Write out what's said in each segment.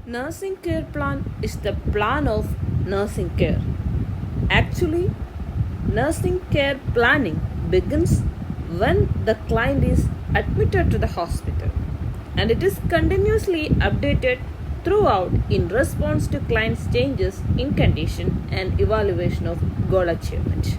Nursing care plan is the plan of nursing care. Actually, nursing care planning begins when the client is admitted to the hospital and it is continuously updated throughout in response to client's changes in condition and evaluation of goal achievement.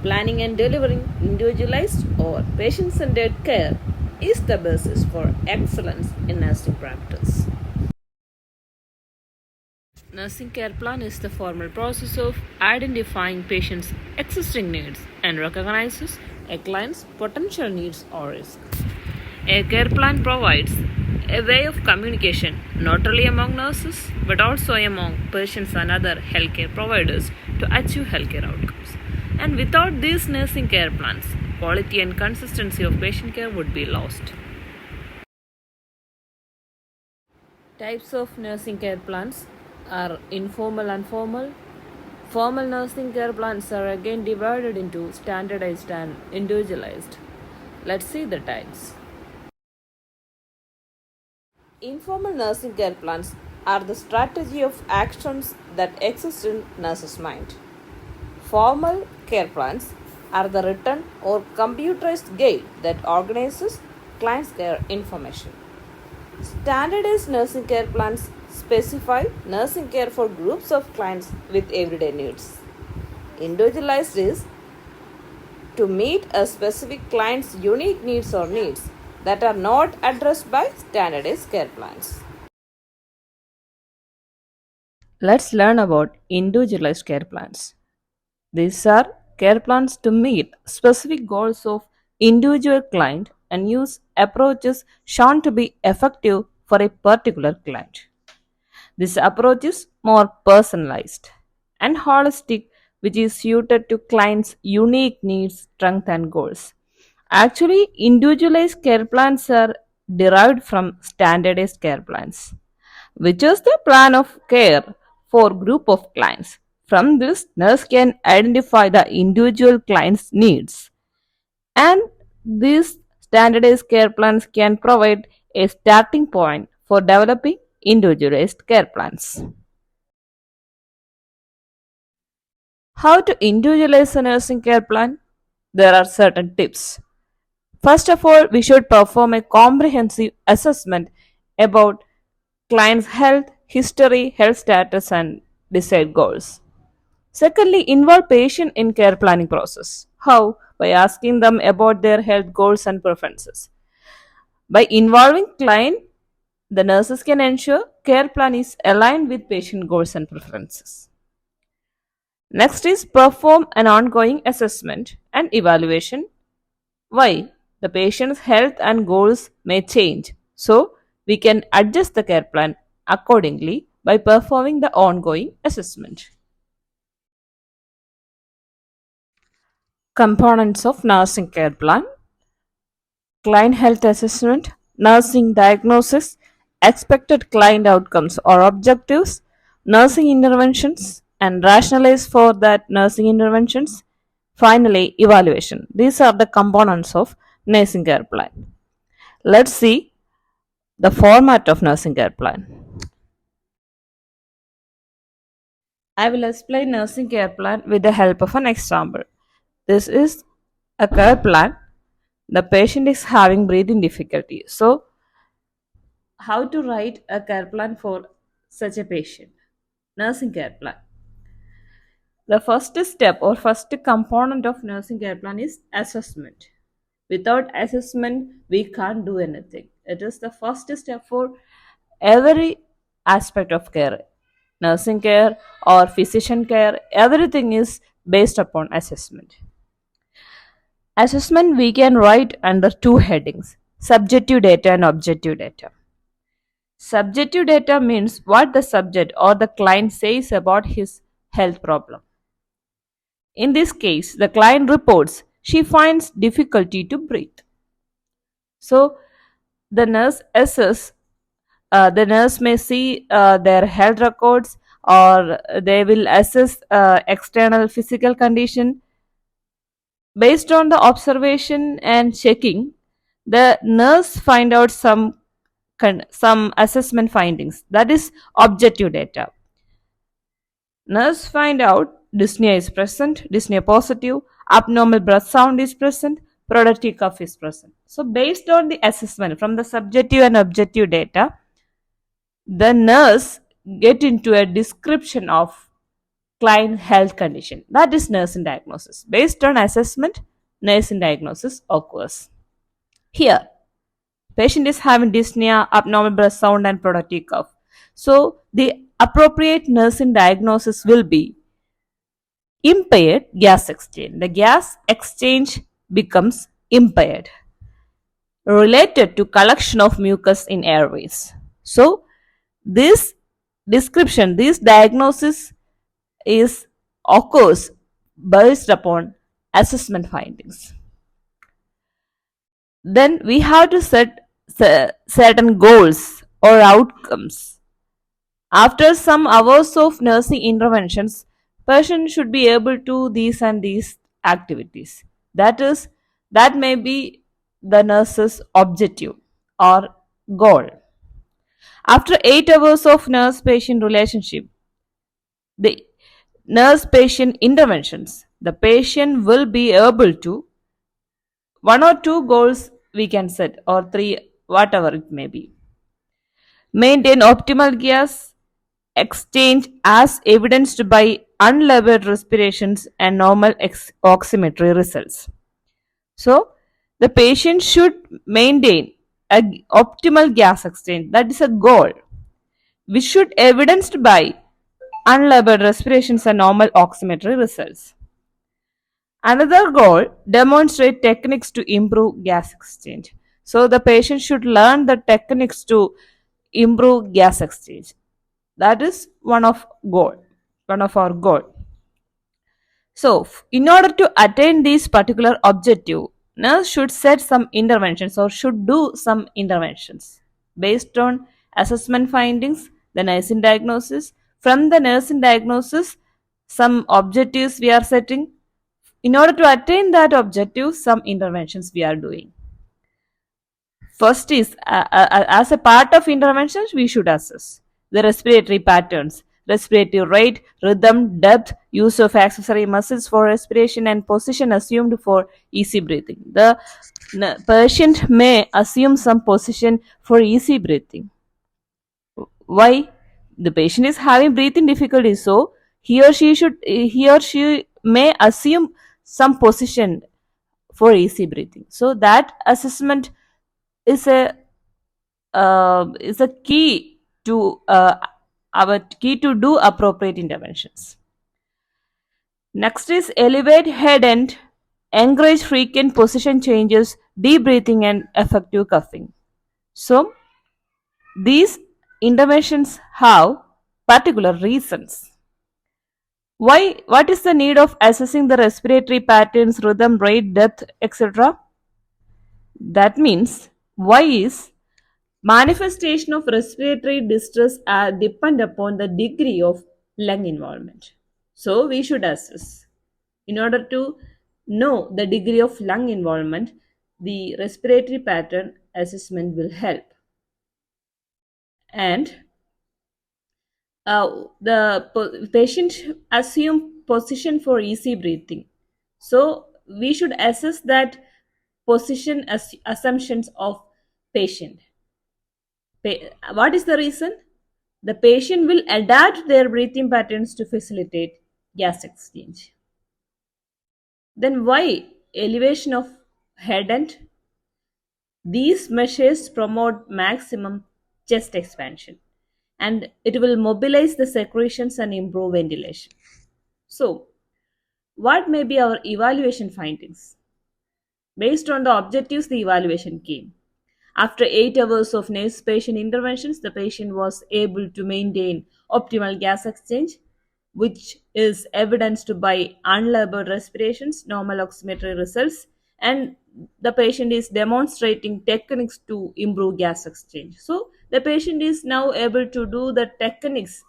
Planning and delivering individualized or patient centered care is the basis for excellence in nursing practice. Nursing care plan is the formal process of identifying patients' existing needs and recognizes a client's potential needs or risk. A care plan provides a way of communication not only among nurses but also among patients and other healthcare providers to achieve healthcare outcomes. And without these nursing care plans, quality and consistency of patient care would be lost. Types of nursing care plans are informal and formal. Formal nursing care plans are again divided into standardized and individualized. Let's see the types. Informal nursing care plans are the strategy of actions that exist in nurse's mind. Formal care plans are the written or computerized guide that organizes client's care information. Standardized nursing care plans specify nursing care for groups of clients with everyday needs. Individualized is to meet a specific client's unique needs or needs that are not addressed by standardized care plans. Let's learn about individualized care plans. These are care plans to meet specific goals of individual client and use approaches shown to be effective for a particular client. This approach is more personalized and holistic, which is suited to clients' unique needs, strengths, and goals. Actually, individualized care plans are derived from standardized care plans, which is the plan of care for group of clients. From this, nurse can identify the individual client's needs, and these standardized care plans can provide a starting point for developing individualized care plans. How to individualize a nursing care plan? There are certain tips. First of all, we should perform a comprehensive assessment about client's health, history, health status, and decide goals. Secondly, involve patient in care planning process. How? By asking them about their health goals and preferences. By involving client, the nurses can ensure care plan is aligned with patient goals and preferences. Next is perform an ongoing assessment and evaluation. Why? The patient's health and goals may change, so we can adjust the care plan accordingly by performing the ongoing assessment. Components of nursing care plan: client health assessment, nursing diagnosis, expected client outcomes or objectives, nursing interventions, and rationalize for that nursing interventions. Finally, evaluation. These are the components of nursing care plan. Let's see the format of nursing care plan. I will explain nursing care plan with the help of an example. This is a care plan. The patient is having breathing difficulty. So, how to write a care plan for such a patient? Nursing care plan. The first step or first component of nursing care plan is assessment. Without assessment, we can't do anything. It is the first step for every aspect of care. Nursing care or physician care, everything is based upon assessment. Assessment we can write under two headings: subjective data and objective data. Subjective data means what the subject or the client says about his health problem. In this case, the client reports she finds difficulty to breathe. So, the nurse assess. The nurse may see their health records, or they will assess external physical condition. Based on the observation and checking, the nurse find out some some assessment findings, that is objective data. Nurse find out dyspnea is present, dyspnea positive, abnormal breath sound is present, productive cough is present. So based on the assessment from the subjective and objective data, the nurse get into a description of client health condition. That is nursing diagnosis. Based on assessment, nursing diagnosis occurs. Here, patient is having dyspnea, abnormal breath sound, and productive cough. So the appropriate nursing diagnosis will be impaired gas exchange. The gas exchange becomes impaired, related to collection of mucus in airways. So this description, this diagnosis is occurs based upon assessment findings. Then we have to set certain goals or outcomes. After some hours of nursing interventions, patient should be able to these and these activities. That may be the nurse's objective or goal. After 8 hours of nurse patient relationship, the nurse patient interventions, the patient will be able to one or two goals we can set, or three, whatever it may be. Maintain optimal gas exchange as evidenced by unlabored respirations and normal oximetry results. So, the patient should maintain an optimal gas exchange. That is a goal, which should evidenced by unlabored respirations and normal oximetry results. Another goal, demonstrate techniques to improve gas exchange. So the patient should learn the techniques to improve gas exchange. That is one of our goal. So in order to attain this particular objective, nurse should set some interventions or should do some interventions based on assessment findings, the nursing diagnosis. From the nursing diagnosis, some objectives we are setting. In order to attain that objective, some interventions we are doing. First is, as a part of interventions, we should assess the respiratory patterns, respiratory rate, rhythm, depth, use of accessory muscles for respiration, and position assumed for easy breathing. The patient may assume some position for easy breathing. Why? The patient is having breathing difficulties, so he or she may assume some position for easy breathing. So that assessment is a key to our key to do appropriate interventions. Next is elevate head and encourage frequent position changes, deep breathing, and effective coughing. So these interventions have particular reasons. Why? What is the need of assessing the respiratory patterns, rhythm, rate, depth, etc.? That means, why is manifestation of respiratory distress depend upon the degree of lung involvement. So we should assess. In order to know the degree of lung involvement, the respiratory pattern assessment will help. And the patient assume position for easy breathing. So we should assess that position assumptions of patient. What is the reason? The patient will adapt their breathing patterns to facilitate gas exchange. Then why elevation of head and these measures promote maximum chest expansion and it will mobilize the secretions and improve ventilation. So, what may be our evaluation findings? Based on the objectives, the evaluation came. After 8 hours of nurse patient interventions, the patient was able to maintain optimal gas exchange, which is evidenced by unlabored respirations, normal oximetry results, and the patient is demonstrating techniques to improve gas exchange. So, the patient is now able to do the techniques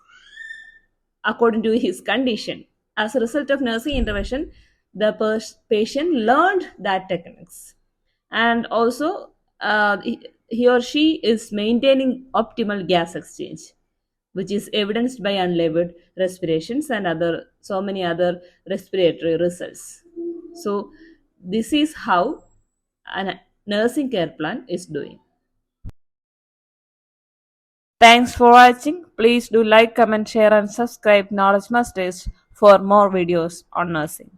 according to his condition. As a result of nursing intervention, the patient learned that techniques and also he or she is maintaining optimal gas exchange, which is evidenced by unlabeled respirations and other so many other respiratory results. So this is how a nursing care plan is doing. Thanks for watching. Please do like, comment, share, and subscribe Knowledge Masters for more videos on nursing.